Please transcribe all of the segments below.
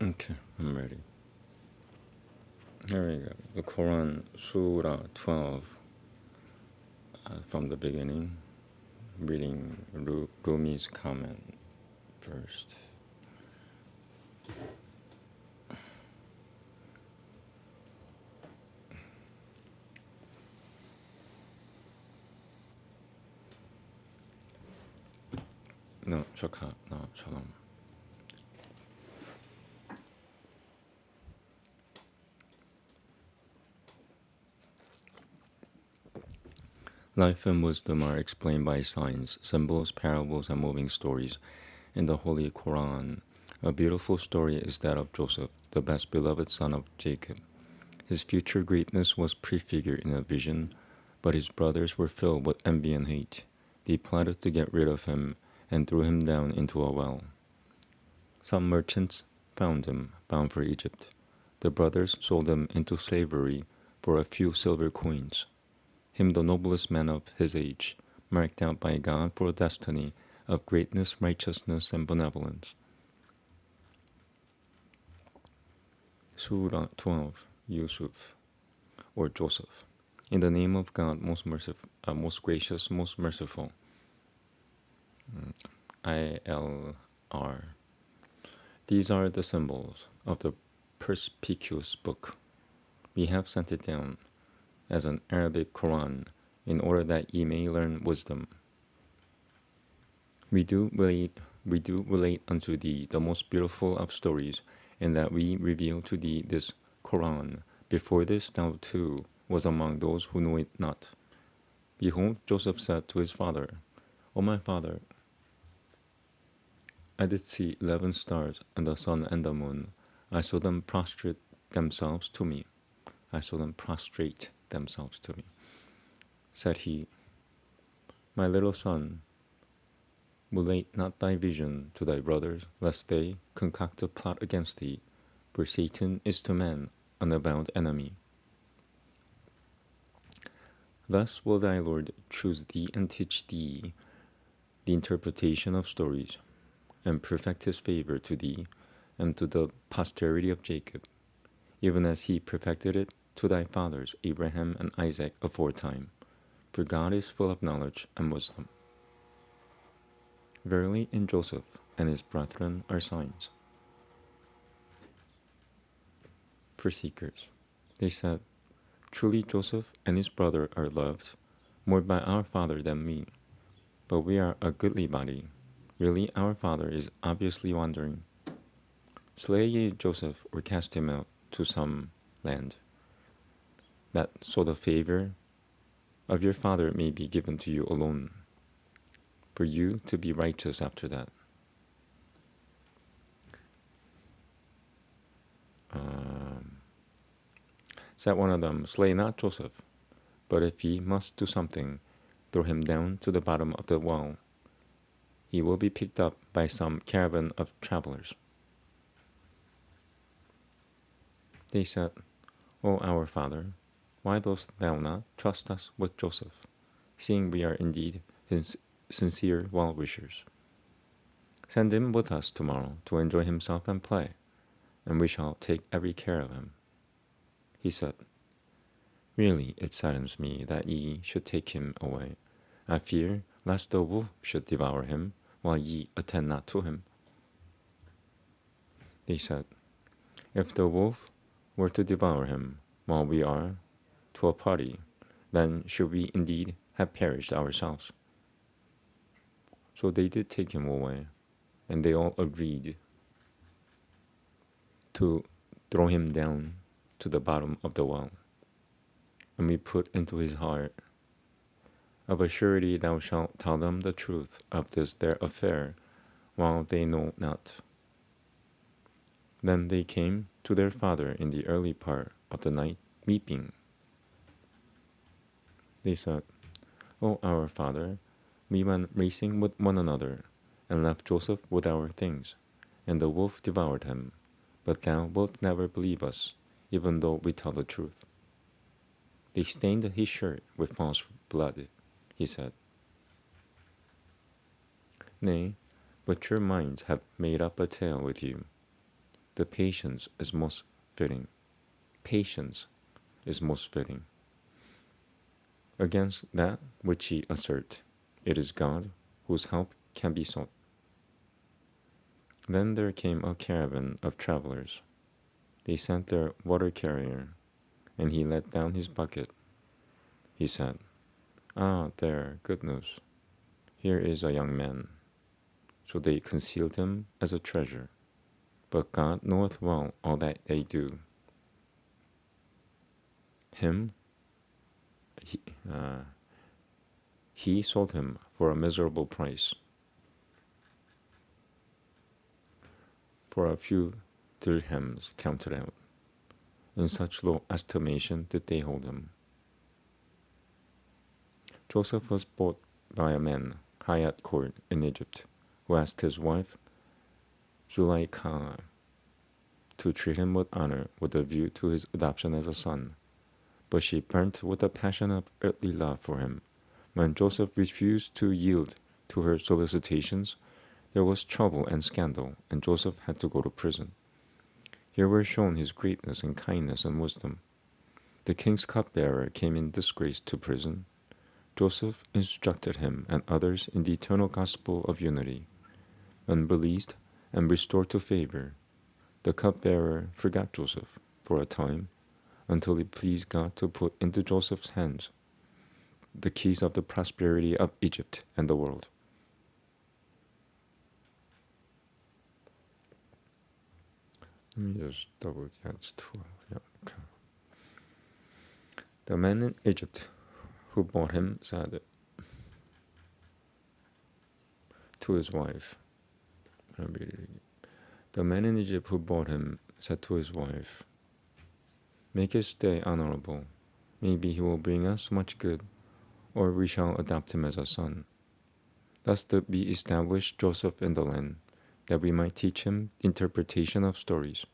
Okay, I'm ready. Here we go. The Quran, Surah 12, from the beginning. Reading Rumi's comment first. No, Shokha, no, Shalom. Life and wisdom are explained by signs, symbols, parables, and moving stories in the Holy Quran. A beautiful story is that of Joseph, the best beloved son of Jacob. His future greatness was prefigured in a vision, but his brothers were filled with envy and hate. They plotted to get rid of him and threw him down into a well. Some merchants found him, bound for Egypt. The brothers sold him into slavery for a few silver coins. Him, the noblest man of his age, marked out by God for a destiny of greatness, righteousness, and benevolence. Surah 12, Yusuf, or Joseph. In the name of God, most merciful, most gracious, most merciful. ILR. These are the symbols of the perspicuous book. We have sent it down as an Arabic Quran in order that ye may learn wisdom. We do relate unto thee the most beautiful of stories, in that we reveal to thee this Quran. Before this thou too was among those who know it not. Behold, Joseph said to his father, O my father, I did see 11 stars and the sun and the moon. I saw them prostrate themselves to me. I saw them prostrate themselves to me. Said he, My little son, relate not thy vision to thy brothers, lest they concoct a plot against thee, for Satan is to man an avowed enemy. Thus will thy Lord choose thee and teach thee the interpretation of stories, and perfect his favor to thee and to the posterity of Jacob, even as he perfected it to thy fathers Abraham and Isaac aforetime. For God is full of knowledge and wisdom. Verily in Joseph and his brethren are signs. For seekers, they said, Truly Joseph and his brother are loved more by our father than me, but we are a goodly body. Really our father is obviously wandering. Slay ye Joseph or cast him out to some land, that so the favor of your father may be given to you alone, for you to be righteous after that. Said one of them, Slay not Joseph, but if ye must do something, throw him down to the bottom of the well. He will be picked up by some caravan of travelers. They said, O our father, why dost thou not trust us with Joseph, seeing we are indeed his sincere well-wishers? Send him with us tomorrow to enjoy himself and play, and we shall take every care of him. He said, Really it saddens me that ye should take him away. I fear lest the wolf should devour him, while ye attend not to him. They said, If the wolf were to devour him, while we are to a party, then should we indeed have perished ourselves. So they did take him away, and they all agreed to throw him down to the bottom of the well. And we put into his heart, Of a surety thou shalt tell them the truth of this their affair, while they know not. Then they came to their father in the early part of the night, weeping. They said, O our father, we went racing with one another, and left Joseph with our things, and the wolf devoured him. But thou wilt never believe us, even though we tell the truth. They stained his shirt with false blood, he said. Nay, but your minds have made up a tale with you. the patience is most fitting. Patience is most fitting. Against that which ye assert, it is God whose help can be sought. Then there came a caravan of travelers. They sent their water carrier, and he let down his bucket. He said, "Ah, there, good news. Here is a young man." So they concealed him as a treasure. But God knoweth well all that they do. Him, he, uh, he sold him for a miserable price. For a few dirhams counted out. In such low estimation did they hold him. Joseph was bought by a man high at court in Egypt, who asked his wife Zuleika to treat him with honor with a view to his adoption as a son. But she burnt with a passion of earthly love for him. When Joseph refused to yield to her solicitations, there was trouble and scandal, and Joseph had to go to prison. Here were shown his greatness and kindness and wisdom. The king's cupbearer came in disgrace to prison. Joseph instructed him and others in the eternal gospel of unity. When released and restored to favor, the cupbearer forgot Joseph for a time until it pleased God to put into Joseph's hands the keys of the prosperity of Egypt and the world. Let me just double check. 12. Yeah, okay. The man in Egypt who bought him said to his wife, the man in Egypt who bought him said to his wife, "Make his stay honorable. Maybe he will bring us much good, or we shall adopt him as a son." Thus did we establish Joseph in the land, that we might teach him interpretation of stories.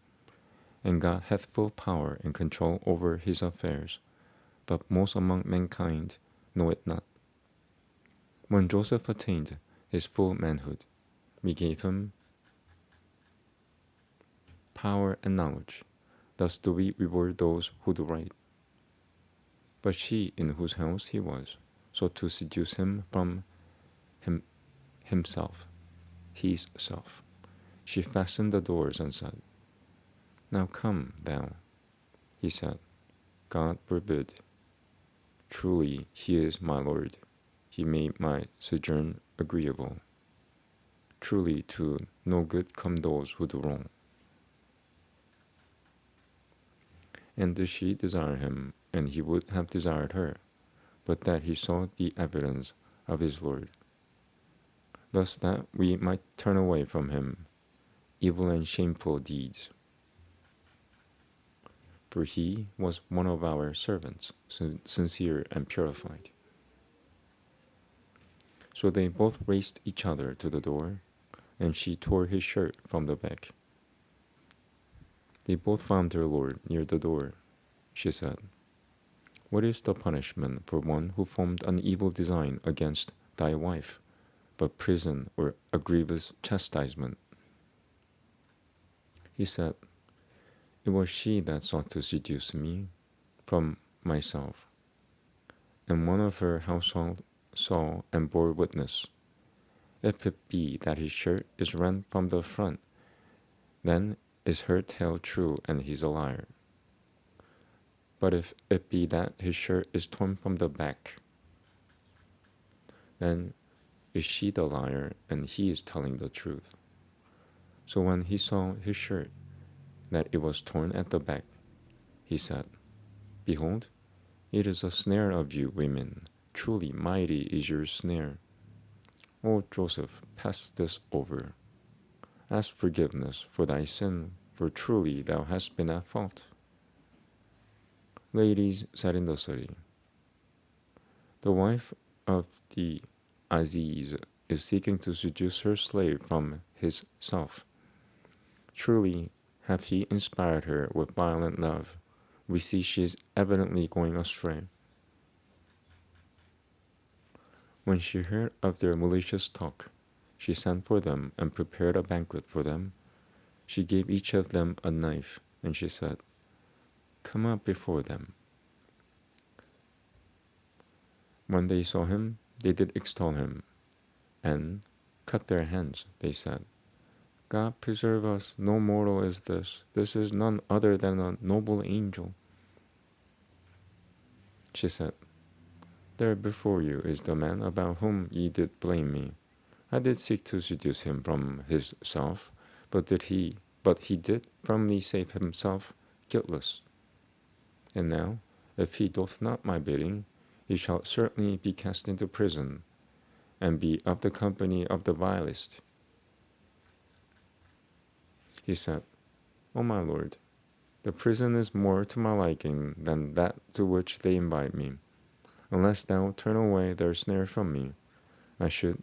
And God hath full power and control over his affairs, but most among mankind know it not. When Joseph attained his full manhood, we gave him power and knowledge. Thus do we reward those who do right. But she in whose house he was, sought to seduce him from himself, his self. She fastened the doors and said, "Now come thou." He said, "God forbid. Truly he is my Lord. He made my sojourn agreeable. Truly to no good come those who do wrong." And did she desire him, and he would have desired her, but that he saw the evidence of his Lord. Thus that we might turn away from him evil and shameful deeds. For he was one of our servants, sincere and purified. So they both raced each other to the door, and she tore his shirt from the back. They both found their Lord near the door. She said, "What is the punishment for one who formed an evil design against thy wife, but prison or a grievous chastisement?" He said, "It was she that sought to seduce me from myself, and one of her household saw and bore witness. If it be that his shirt is rent from the front, then is her tale true and he's a liar. But if it be that his shirt is torn from the back, then is she the liar and he is telling the truth." So when he saw his shirt, that it was torn at the back, he said, "Behold, it is a snare of you women. Truly mighty is your snare. O Joseph, pass this over. Ask forgiveness for thy sin, for truly thou hast been at fault." Ladies sat in the city. The wife of the Aziz is seeking to seduce her slave from his self. Truly hath he inspired her with violent love. We see she is evidently going astray. When she heard of their malicious talk, she sent for them and prepared a banquet for them. She gave each of them a knife, and she said, "Come out before them." When they saw him, they did extol him, and cut their hands. They said, "God preserve us, no mortal is this. This is none other than a noble angel." She said, "There before you is the man about whom ye did blame me. I did seek to seduce him from his self, but he did firmly save himself guiltless. And now, if he doth not my bidding, he shall certainly be cast into prison, and be of the company of the vilest." He said, "O my lord, the prison is more to my liking than that to which they invite me. Unless thou turn away their snare from me, I should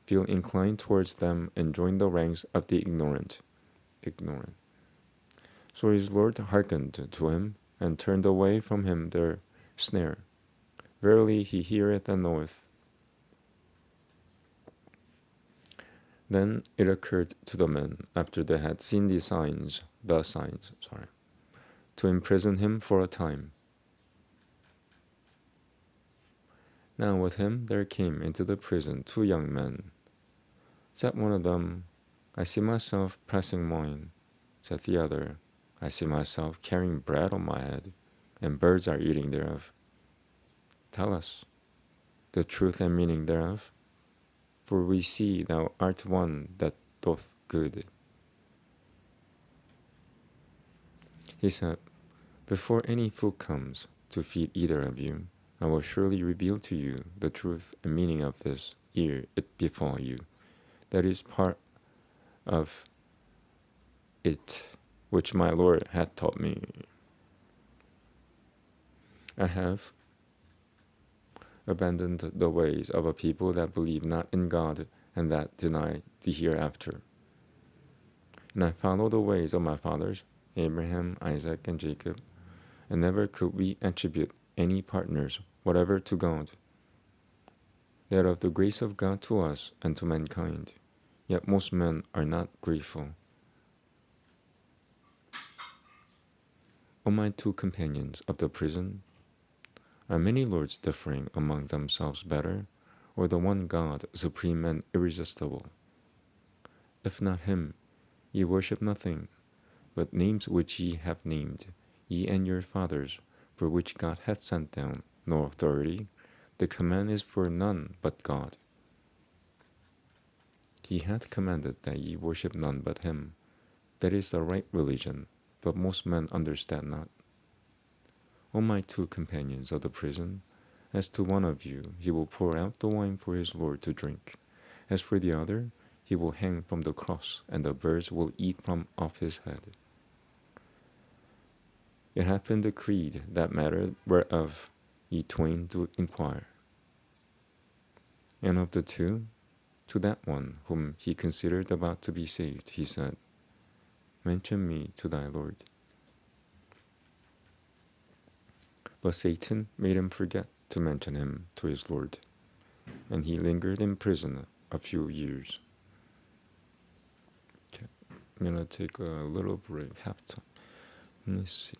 feel inclined towards them and join the ranks of the ignorant. So his lord hearkened to him, and turned away from him their snare. Verily he heareth and knoweth. Then it occurred to the men, after they had seen the signs, to imprison him for a time. Now with him there came into the prison 2 young men. Said one of them, "I see myself pressing wine." Said the other, "I see myself carrying bread on my head, and birds are eating thereof. Tell us the truth and meaning thereof, for we see thou art one that doth good." He said, "Before any food comes to feed either of you, I will surely reveal to you the truth and meaning of this ere it befall you. That is part of it which my Lord hath taught me. I have abandoned the ways of a people that believe not in God and that deny the hereafter. And I follow the ways of my fathers, Abraham, Isaac, and Jacob, and never could we attribute any partners whatever to God. They are of the grace of God to us and to mankind, yet most men are not grateful. O my 2 companions of the prison, are many lords differing among themselves better, or the one God, supreme and irresistible? If not him, ye worship nothing, but names which ye have named, ye and your fathers, for which God hath sent down no authority. The command is for none but God. He hath commanded that ye worship none but him. That is the right religion, but most men understand not. O my 2 companions of the prison, as to one of you, he will pour out the wine for his Lord to drink. As for the other, he will hang from the cross, and the birds will eat from off his head. It hath been decreed that matter whereof ye twain do inquire. And of the 2, to that one whom he considered about to be saved, he said, "Mention me to thy Lord." But Satan made him forget to mention him to his Lord, and he lingered in prison a few years. Okay, I'm gonna take a little break. Let me see.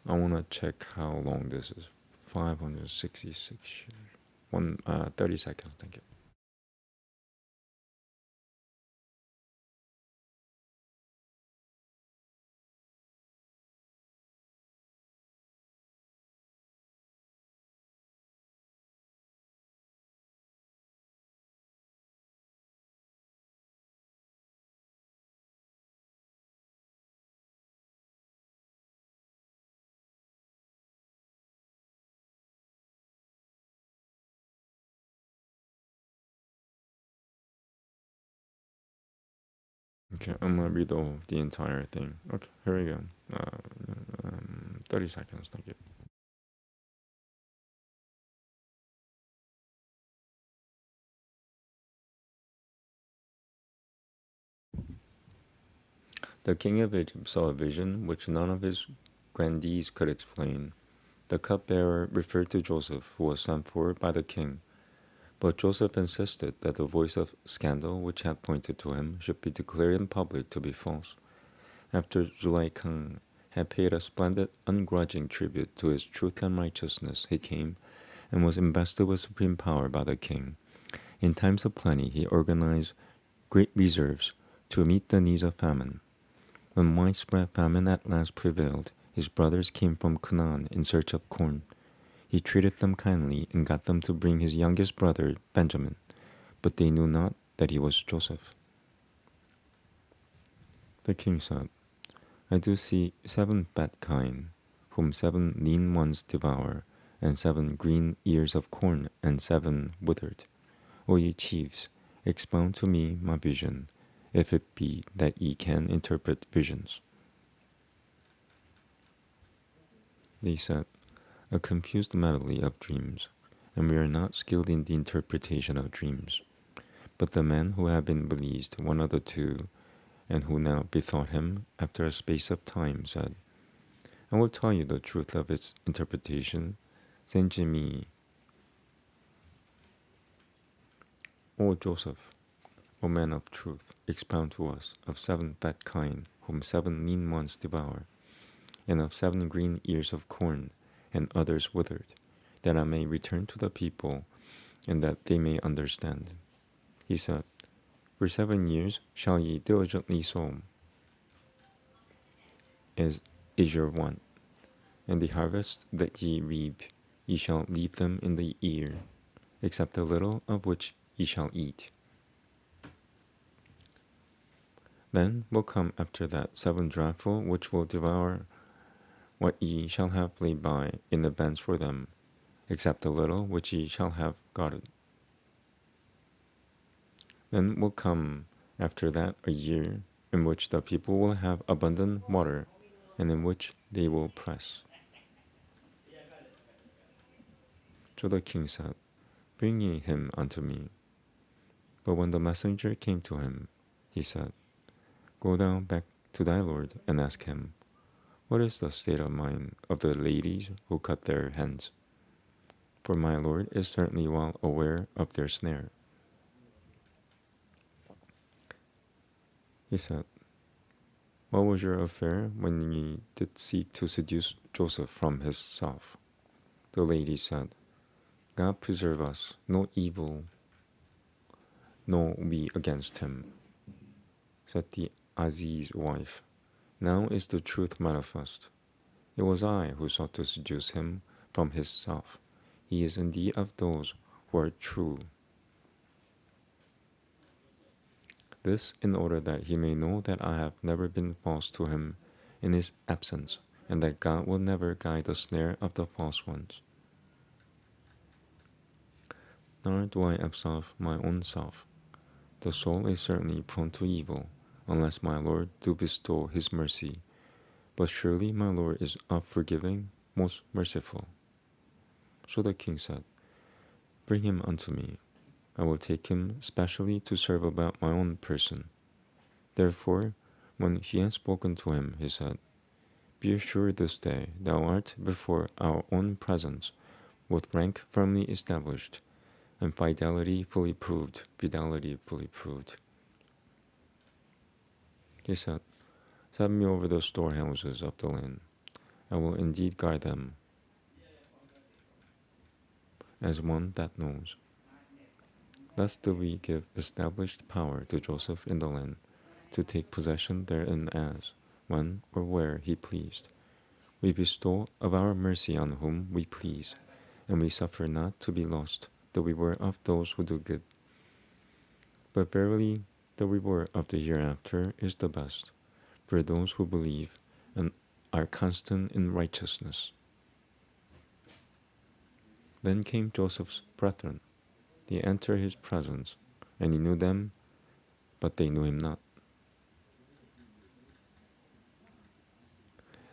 I wanna check how long this is. 566 years. 30 seconds. Thank you. Okay, I'm gonna read the entire thing. Okay, here we go. 30 seconds. Thank you. The king of Egypt saw a vision which none of his grandees could explain. The cupbearer referred to Joseph, who was sent for by the king. But Joseph insisted that the voice of scandal which had pointed to him should be declared in public to be false. After Zuleika had paid a splendid, ungrudging tribute to his truth and righteousness, he came and was invested with supreme power by the king. In times of plenty, he organized great reserves to meet the needs of famine. When widespread famine at last prevailed, his brothers came from Canaan in search of corn. He treated them kindly and got them to bring his youngest brother Benjamin, but they knew not that he was Joseph. The king said, I do see 7 fat kine, whom 7 lean ones devour, and 7 green ears of corn, and 7 withered. O ye chiefs, expound to me my vision, if it be that ye can interpret visions. They said, a confused medley of dreams, and we are not skilled in the interpretation of dreams. But the man who had been released, one of the 2, and who now bethought him after a space of time, said, I will tell you the truth of its interpretation. Send me, O Joseph, O man of truth, expound to us of 7 fat kine, whom 7 lean ones devour, and of 7 green ears of corn, and others withered, that I may return to the people, and that they may understand. He said, for 7 years shall ye diligently sow, as is your wont, and the harvest that ye reap, ye shall leave them in the ear, except a little of which ye shall eat. Then will come after that 7 dreadful, which will devour what ye shall have laid by in advance for them, except a little which ye shall have guarded. Then will come after that a year, in which the people will have abundant water, and in which they will press. So the king said, bring ye him unto me. But when the messenger came to him, he said, go down back to thy lord, and ask him, what is the state of mind of the ladies who cut their hands? For my lord is certainly well aware of their snare. He said, what was your affair when ye did seek to seduce Joseph from his self? The lady said, God preserve us, no evil know we against him. Said the Aziz's wife, now is the truth manifest. It was I who sought to seduce him from his self. He is indeed of those who are true. This in order that he may know that I have never been false to him in his absence, and that God will never guide the snare of the false ones. Nor do I absolve my own self. The soul is certainly prone to evil, unless my Lord do bestow his mercy. But surely my Lord is forgiving, most merciful. So the king said, bring him unto me. I will take him specially to serve about my own person. Therefore, when he had spoken to him, he said, be assured this day thou art before our own presence, with rank firmly established, and fidelity fully proved, fidelity fully proved. He said, set me over the storehouses of the land. I will indeed guard them, as one that knows. Thus do we give established power to Joseph in the land, to take possession therein as, when, or where he pleased. We bestow of our mercy on whom we please, and we suffer not to be lost the reward of those who do good. But verily the reward of the hereafter is the best, for those who believe and are constant in righteousness. Then came Joseph's brethren. They entered his presence, and he knew them, but they knew him not.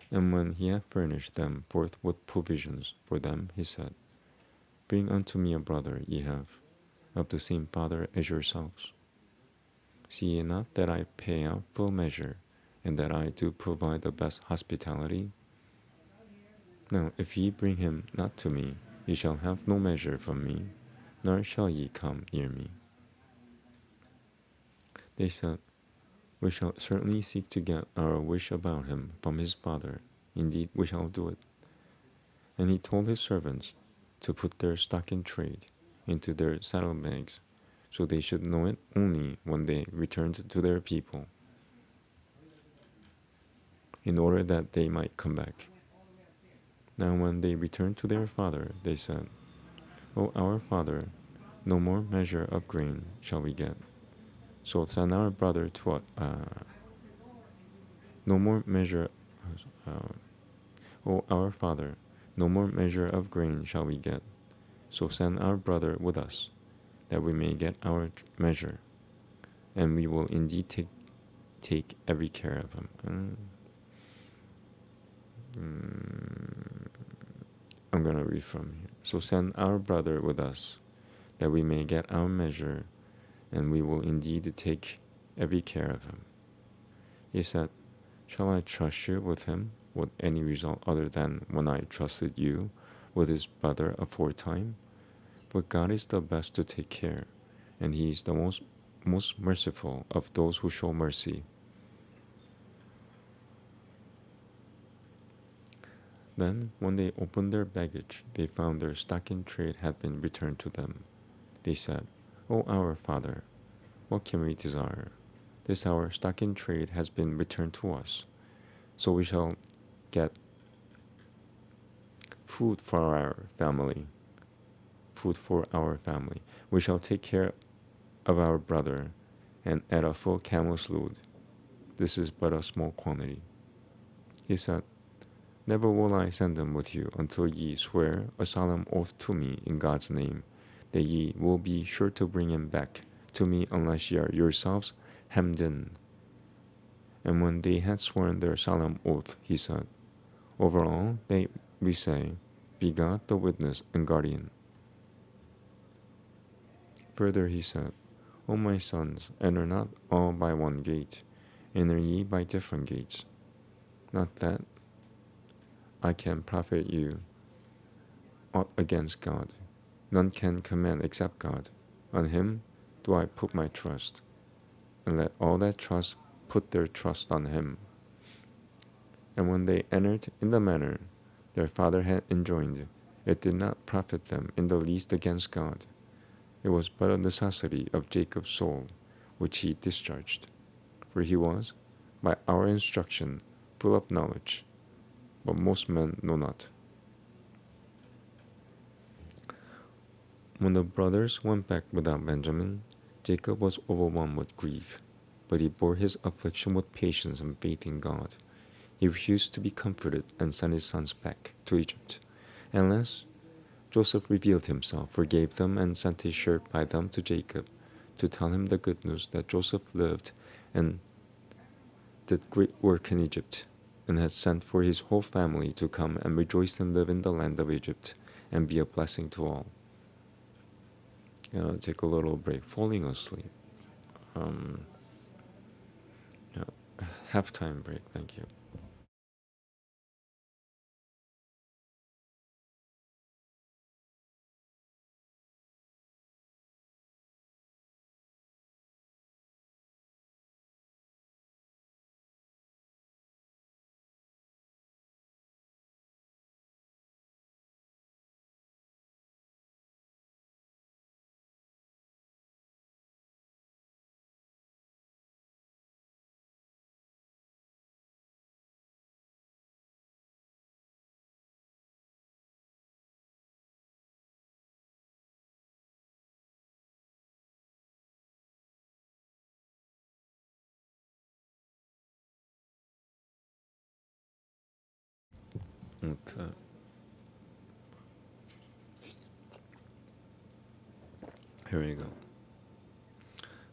And when he had furnished them forth with provisions for them, he said, bring unto me a brother ye have, of the same father as yourselves. See ye not that I pay out full measure, and that I do provide the best hospitality? Now if ye bring him not to me, ye shall have no measure from me, nor shall ye come near me. They said, We shall certainly seek to get our wish about him from his father. Indeed, we shall do it. And he told his servants to put their stock in trade into their saddlebags, so they should know it only when they returned to their people, in order that they might come back. Now when they returned to their father, they said, O our father, no more measure of grain shall we get. So send our brother to us. No more measure, uh, O our father, no more measure of grain shall we get. So send our brother with us, that we may get our measure, and we will indeed take every care of him. I'm gonna read from here. So send our brother with us, that we may get our measure, and we will indeed take every care of him. He said, Shall I trust you with him with any result other than when I trusted you with his brother aforetime? But God is the best to take care, and he is the most merciful of those who show mercy. Then, when they opened their baggage, they found their stock in trade had been returned to them. They said, O our father, what can we desire? This our stock in trade has been returned to us, so we shall get food for our family. Food for our family. We shall take care of our brother, and add a full camel's load. This is but a small quantity. He said, Never will I send them with you until ye swear a solemn oath to me in God's name, that ye will be sure to bring him back to me unless ye are yourselves hemmed in. And when they had sworn their solemn oath, he said, Over all they we say, be God the witness and guardian. Further he said, O my sons, enter not all by one gate, enter ye by different gates. Not that I can profit you aught against God. None can command except God. On him do I put my trust, and let all that trust put their trust on him. And when they entered in the manner their father had enjoined, it did not profit them in the least against God. It was but a necessity of Jacob's soul, which he discharged. For he was, by our instruction, full of knowledge, but most men know not. When the brothers went back without Benjamin, Jacob was overwhelmed with grief, but he bore his affliction with patience and faith in God. He refused to be comforted and sent his sons back to Egypt. Unless Joseph revealed himself, forgave them, and sent his shirt by them to Jacob to tell him the good news that Joseph lived and did great work in Egypt, and had sent for his whole family to come and rejoice and live in the land of Egypt, and be a blessing to all. Take a little break, falling asleep. Um, Halftime break, thank you. Okay, here we go.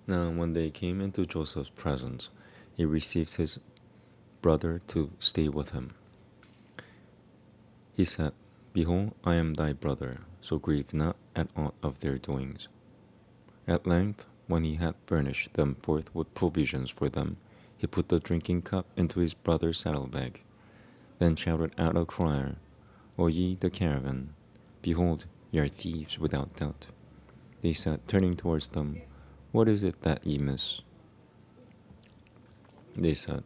Now, when they came into Joseph's presence, he received his brother to stay with him. He said, Behold, I am thy brother, so grieve not at aught of their doings. At length, when he had furnished them forth with provisions for them, he put the drinking cup into his brother's saddlebag, then shouted out a crier, O ye the caravan, behold, ye are thieves without doubt. They said, turning towards them, What is it that ye miss? They said,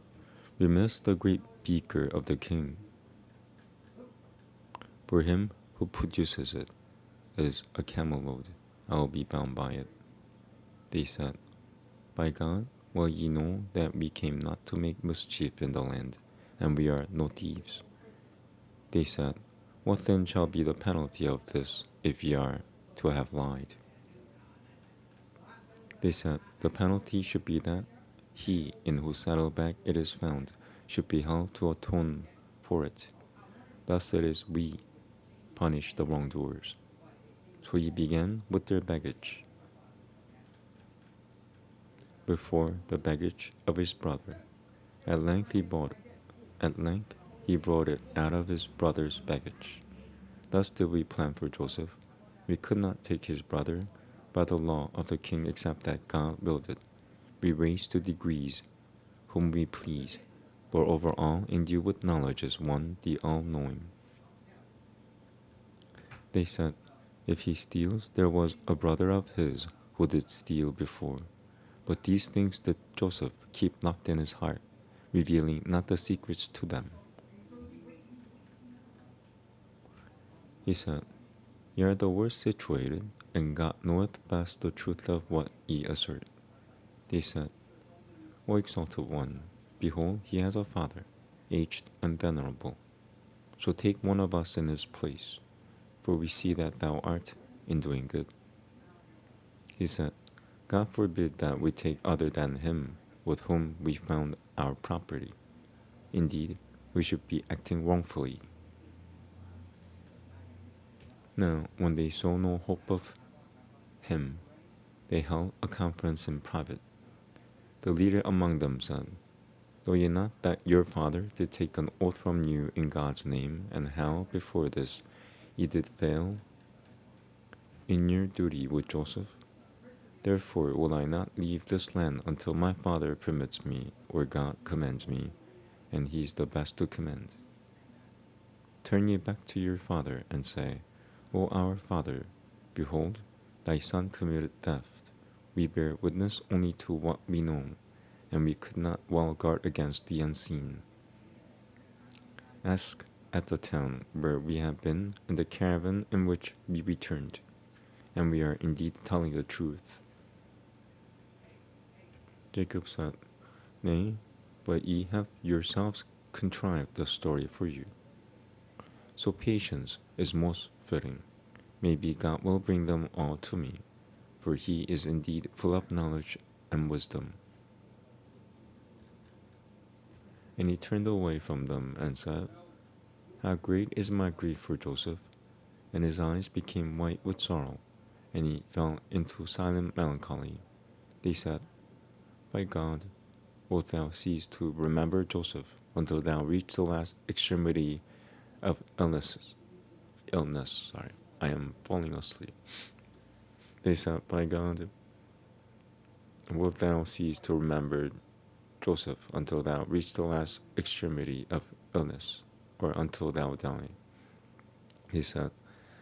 "We miss the great beaker of the king. For him who produces it is a camel load. I will be bound by it." They said, "By God, well ye know that we came not to make mischief in the land, and we are no thieves." They said, "What then shall be the penalty of this, if ye are to have lied?" They said, "The penalty should be that he in whose saddlebag it is found should be held to atone for it. Thus it is we punish the wrongdoers." So he began with their baggage before the baggage of his brother. At length he brought it out of his brother's baggage. Thus did we plan for Joseph. We could not take his brother by the law of the king except that God willed it. We raise to degrees whom we please, but over all endued with knowledge as one the all-knowing. They said, "If he steals, there was a brother of his who did steal before." But these things did Joseph keep locked in his heart, revealing not the secrets to them. He said, "Ye are the worst situated, and God knoweth best the truth of what ye assert." They said, "O exalted one, behold, he has a father, aged and venerable. So take one of us in his place, for we see that thou art in doing good." He said, "God forbid that we take other than him with whom we found our property. Indeed, we should be acting wrongfully." Now, when they saw no hope of him, they held a conference in private. The leader among them said, "Know ye not that your father did take an oath from you in God's name, and how before this ye did fail in your duty with Joseph? Therefore will I not leave this land until my father permits me, or God commands me, and he is the best to command. Turn ye back to your father, and say, O our father, behold, thy son committed theft. We bear witness only to what we know, and we could not well guard against the unseen. Ask at the town where we have been in the caravan in which we returned, and we are indeed telling the truth." Jacob said, "Nay, but ye have yourselves contrived the story for you. So patience is most fitting. Maybe God will bring them all to me, for he is indeed full of knowledge and wisdom." And he turned away from them and said, "How great is my grief for Joseph!" And his eyes became white with sorrow, and he fell into silent melancholy. They said, "By God, wilt thou cease to remember Joseph until thou reach the last extremity of illness. Sorry, I am falling asleep." They said, "By God, wilt thou cease to remember Joseph until thou reach the last extremity of illness, or until thou die?" He said,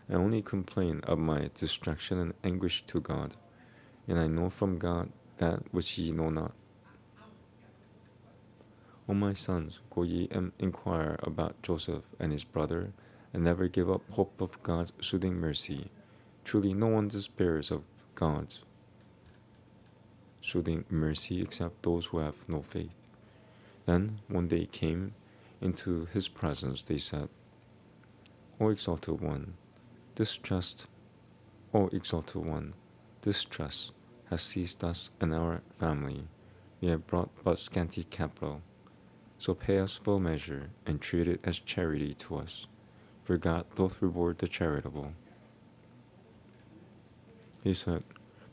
"I only complain of my distraction and anguish to God, and I know from God that which ye know not. O my sons, go ye and inquire about Joseph and his brother, and never give up hope of God's soothing mercy. Truly no one despairs of God's soothing mercy except those who have no faith." Then, when they came into his presence, they said, O exalted one, distrust, O exalted one, distress has seized us and our family. We have brought but scanty capital. So pay us full measure, and treat it as charity to us, for God doth reward the charitable. He said,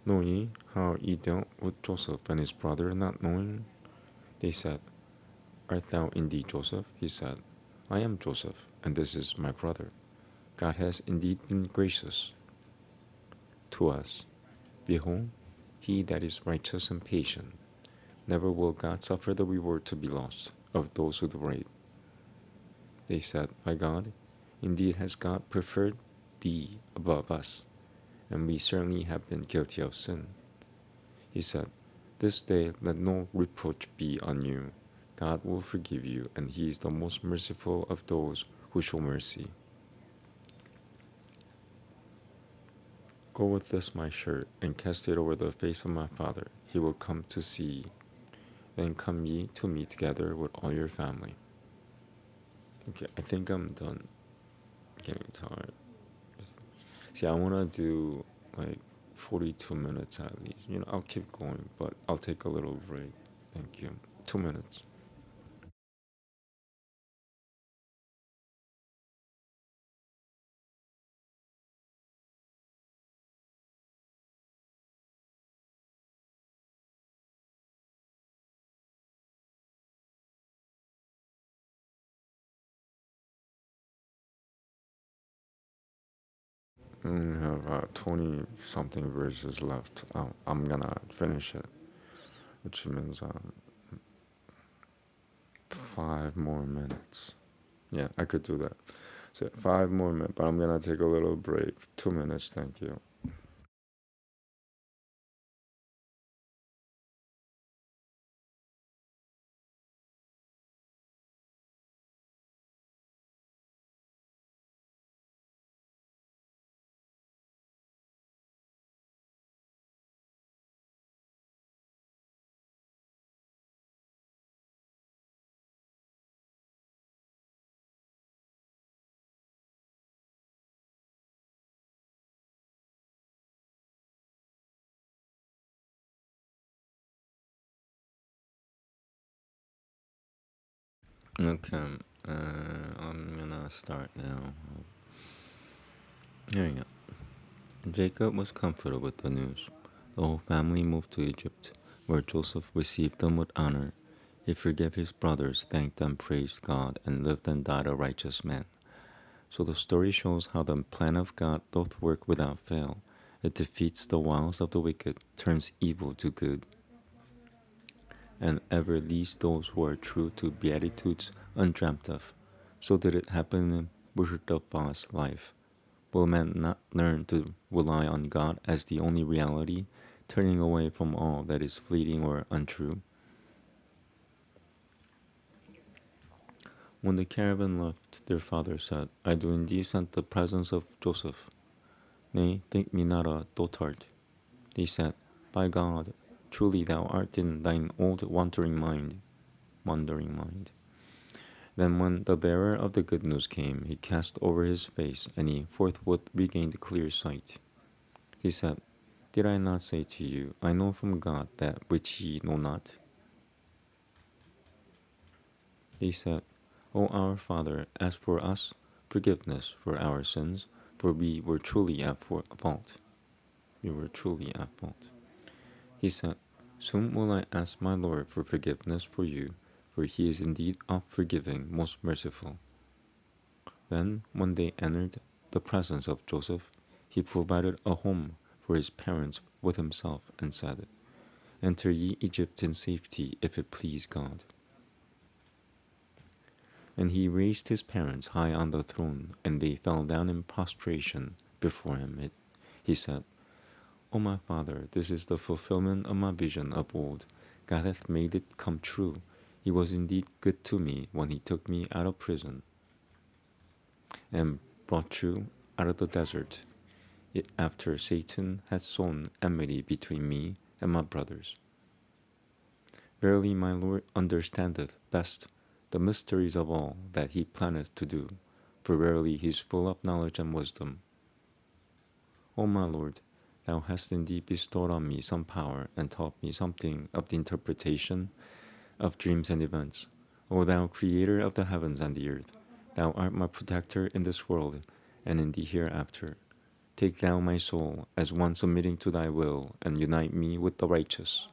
Know ye how ye dealt with Joseph and his brother, not knowing? They said, Art thou indeed Joseph? He said, I am Joseph, and this is my brother. God has indeed been gracious to us. Behold, he that is righteous and patient. Never will God suffer the reward to be lost of those who do right. They said, By God, indeed has God preferred thee above us, and we certainly have been guilty of sin. He said, This day let no reproach be on you. God will forgive you, and He is the most merciful of those who show mercy. Go with this my shirt, and cast it over the face of my father. He will come to see, and come ye to me together with all your family. Okay, I think I'm done. Getting tired. See, I want to do like 42 minutes at least. I'll keep going, but I'll take a little break. Thank you. 2 minutes. We have 20 something verses left. I'm gonna finish it, which means 5 more minutes. Yeah, I could do that. So 5 more minutes, but I'm gonna take a little break. 2 minutes, thank you. Okay, I'm gonna start now. Here we go. Jacob was comforted with the news. The whole family moved to Egypt, where Joseph received them with honor. He forgave his brothers, thanked them, praised God, and lived and died a righteous man. So the story shows how the plan of God doth work without fail. It defeats the wiles of the wicked, turns evil to good, and ever leads those who are true to beatitudes undreamt of. So did it happen in Mustafa's life. Will man not learn to rely on God as the only reality, turning away from all that is fleeting or untrue? When the caravan left, their father said, I do indeed scent the presence of Joseph. Nay, think me not a dotard. They said, By God, truly thou art in thine old wandering mind. Then when the bearer of the good news came, he cast over his face, and he forthwith regained clear sight. He said, Did I not say to you, I know from God that which ye know not? He said, O our Father, ask for us forgiveness for our sins, for we were truly at fault. We were truly at fault. He said, Soon will I ask my Lord for forgiveness for you, for he is indeed oft forgiving, most merciful. Then, when they entered the presence of Joseph, he provided a home for his parents with himself, and said, Enter ye Egypt in safety, if it please God. And he raised his parents high on the throne, and they fell down in prostration before him. He said, O my father, this is the fulfillment of my vision of old. God hath made it come true. He was indeed good to me when he took me out of prison and brought you out of the desert, after Satan had sown enmity between me and my brothers. Verily my Lord understandeth best the mysteries of all that he planneth to do, for verily he is full of knowledge and wisdom. O my Lord, thou hast indeed bestowed on me some power, and taught me something of the interpretation of dreams and events. O thou creator of the heavens and the earth, thou art my protector in this world and in the hereafter. Take thou my soul as one submitting to thy will, and unite me with the righteous.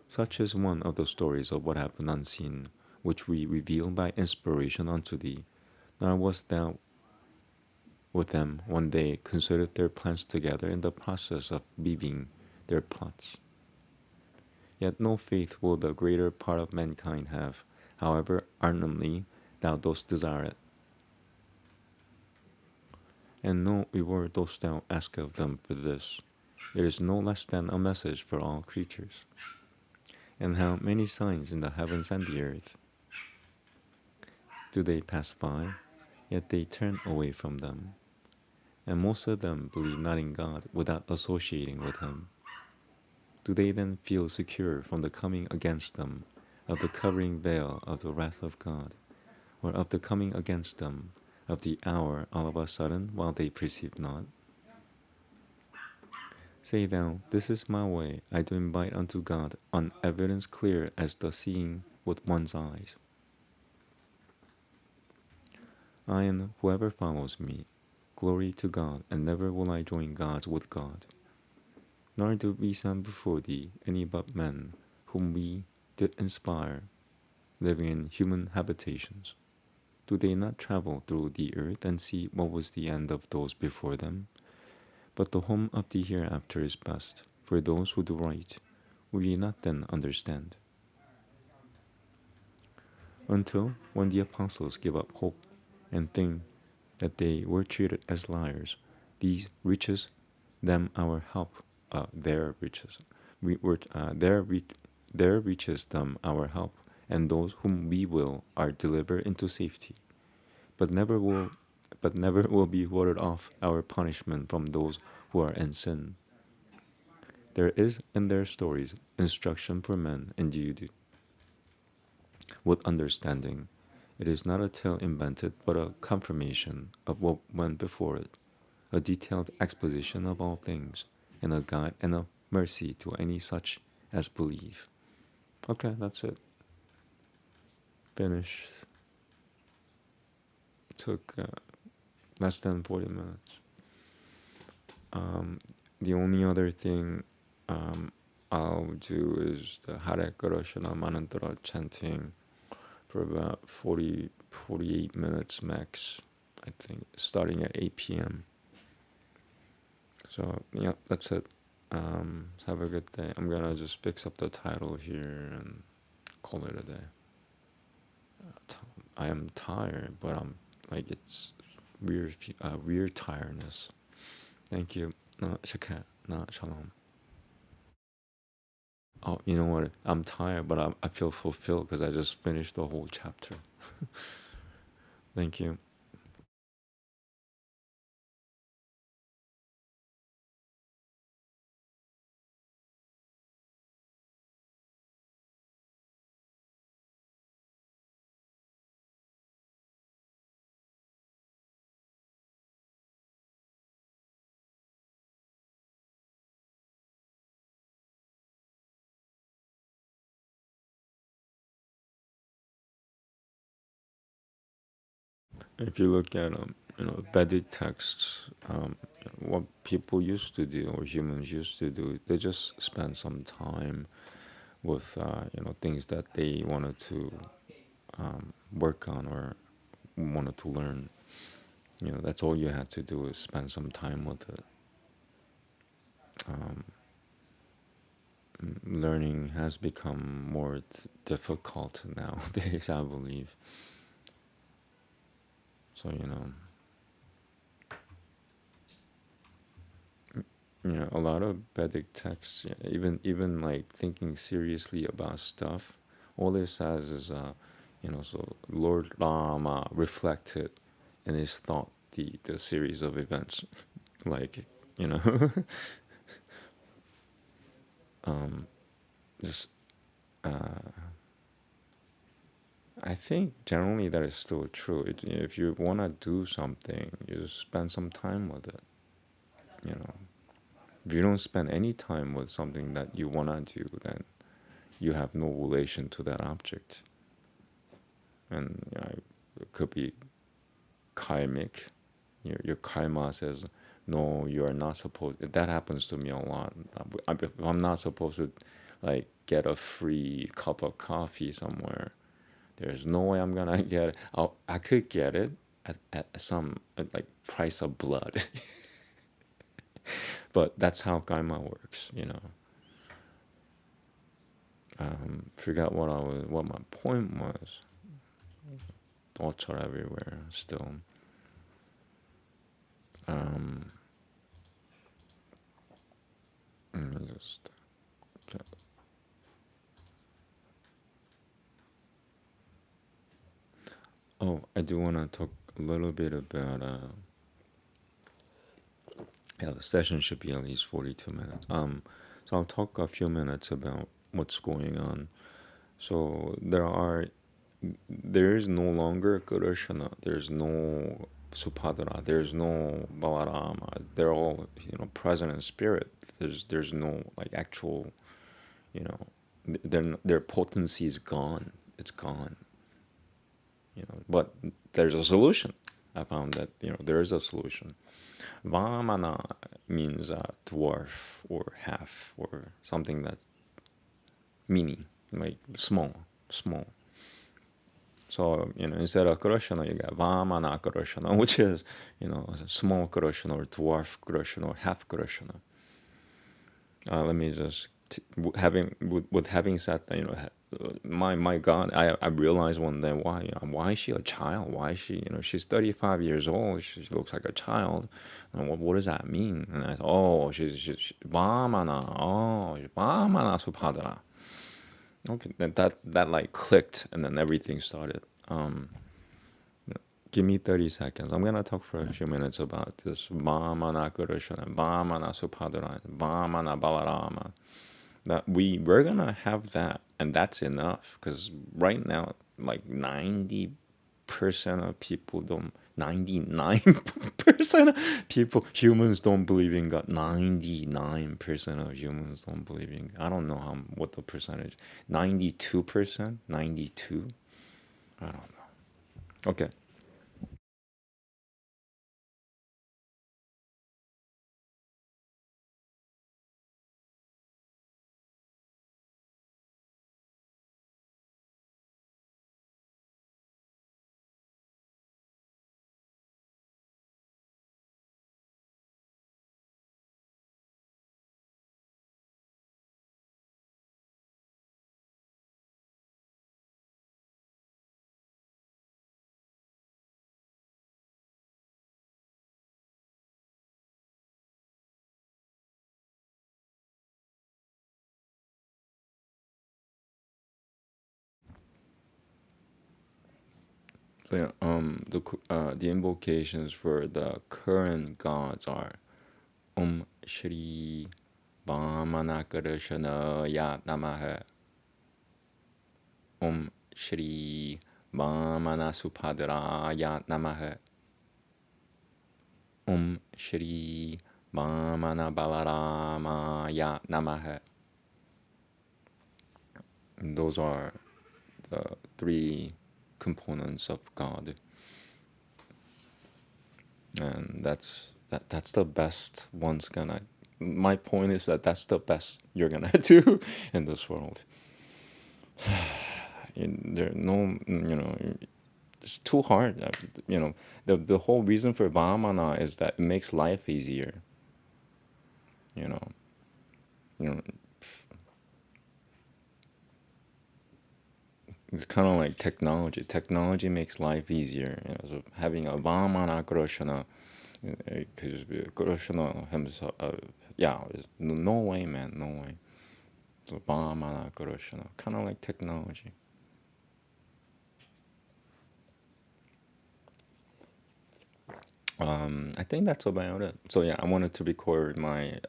Such is one of the stories of what happened unseen, which we reveal by inspiration unto thee. Nor wast thou with them when they considered their plans together in the process of weaving their plots. Yet no faith will the greater part of mankind have, however ardently thou dost desire it, and no reward dost thou ask of them for this. It is no less than a message for all creatures. and how many signs in the heavens and the earth do they pass by, yet they turn away from them, and most of them believe not in God without associating with Him. Do they then feel secure from the coming against them of the covering veil of the wrath of God, or of the coming against them of the hour all of a sudden while they perceive not? Say thou, This is my way, I do invite unto God on evidence clear as the seeing with one's eyes. I and whoever follows me, glory to God, and never will I join gods with God. Nor do we send before thee any but men whom we did inspire, living in human habitations. Do they not travel through the earth and see what was the end of those before them? But the home of the hereafter is best for those who do right. Will ye not then understand? Until when the apostles give up hope and think that they were treated as liars, these reaches them our help. Their reaches, we were their reaches them our help, and those whom we will are delivered into safety. But never will, but never will be warded off our punishment from those who are in sin. There is in their stories instruction for men endued with understanding. It is not a tale invented, but a confirmation of what went before it, a detailed exposition of all things, and a guide and a mercy to any such as believe. Okay, that's it. Finished. Took less than 40 minutes. The only other thing I'll do is the Hare Krishna Manantra chanting for about 48 minutes max, I think, starting at 8 p.m. So, yeah, that's it. Have a good day. I'm gonna just fix up the title here and call it a day. I am tired, but I'm like, it's weird tiredness. Thank you. Shakat. Shalom. Oh, you know what? I'm tired, but I feel fulfilled because I just finished the whole chapter. Thank you. If you look at Vedic texts, what people used to do or humans used to do, they just spend some time with things that they wanted to work on or wanted to learn. That's all you had to do is spend some time with it. Learning has become more difficult nowadays, I believe. So a lot of Vedic texts, even like thinking seriously about stuff, all it says is, so Lord Rama reflected in his thought the series of events, like, you know, just I think generally that is still true. If you want to do something, you spend some time with it. You know, if you don't spend any time with something that you want to do, then you have no relation to that object. And it could be karmic. Your karma says, no, you are not supposed. That happens to me a lot. If I'm not supposed to, like, get a free cup of coffee somewhere, there's no way I'm gonna get it. I could get it at some like price of blood, but that's how karma works. Forgot what my point was. Thoughts are everywhere still. Um, Let me just Oh, I do want to talk a little bit about yeah, the session should be at least 42 minutes. So I'll talk a few minutes about what's going on. So there is no longer Kurushana, there's no Supadra, there's no Balarama. They're all, present in spirit. There's no like actual, you know, their potency is gone. It's gone. But there's a solution. I found that there is a solution. Vamana means dwarf or half or something that's mini, like small, small. So, instead of Kuroshana, you got Vamana Kuroshana, which is, small Kuroshana or dwarf Kuroshana or half Kuroshana. Let me just with having said that, my God, I realized one day why is she a child? Why is she, she's 35 years old. She looks like a child. And what does that mean? And I thought, oh, she's Vamana. Oh, Vamana Supadra. Okay, that like clicked, and then everything started. Give me 30 seconds. I'm gonna talk for a few minutes about this Vamana Kurushana, Vamana Supadra, Vamana Balarama. That we're gonna have that, and that's enough. Because right now, like 90% of people don't. 99% of people, humans don't believe in God. 99% of humans don't believe in God. I don't know what the percentage. 92%, 92. I don't know. Okay. So yeah, the invocations for the current gods are Shri Vamanakarashanaya Namaha, Shri Vamanasupadraya Namaha, Shri Vamanabalaramaya Namaha. Those are the three components of God, and that's the best one's gonna. My point is that that's the best you're gonna do in this world. There no, it's too hard. The whole reason for Vamana is that it makes life easier. You know, you know, it's kind of like technology. Technology makes life easier. So having a Vamana Groshana, because Groshana himself, yeah, no way, man, no way. So Vamana Groshana, kind of like technology. I think that's about it. So yeah, I wanted to record my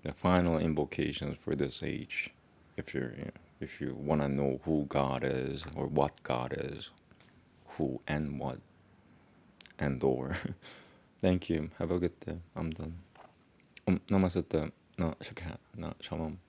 the final invocations for this age. If you're, if you want to know who God is or what God is, who and what and or. Thank you. Have a good day. I'm done. Namaste. Na shakha. Na shalom.